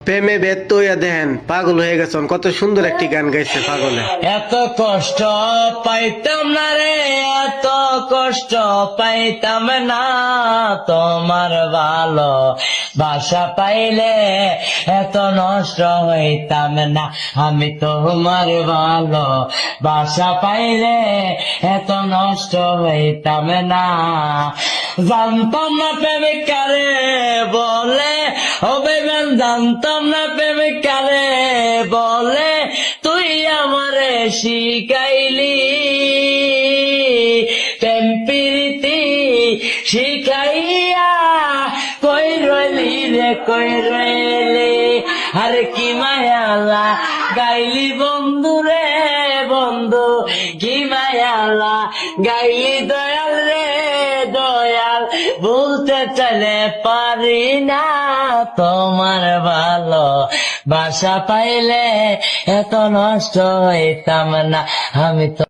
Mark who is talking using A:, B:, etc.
A: প্রেমে ব্যর্থ হইয়া দেখেন পাগল হয়ে গেছেন। কত সুন্দর একটি গান গাইছে পাগলে।
B: এত কষ্ট পাইতাম না রে, এত কষ্ট পাইতাম না, তোমার ভালো বাসা পাইলে এত নষ্ট হইতাম না। আমি তোমার ভালো বাসা পাইলে এত নষ্ট হইতাম না। জানতাম না প্রেমিক কারে বলে, ও বেগান জানতাম না প্রেমিক কারে বলে, তুই আমারে শিখাইলি প্রেম প্রীতি শিখাইয়া, কই রইলি রে কই রইলি, আরে কি মায়ালা গাইলি বন্ধু রে বন্ধু, কি মায়ালা গাইলি দয়াল রে দয়াল, বলতে চাইলে পারি না, তোমার ভালো বাসা পাইলে এত নষ্ট হইতাম না। আমি তো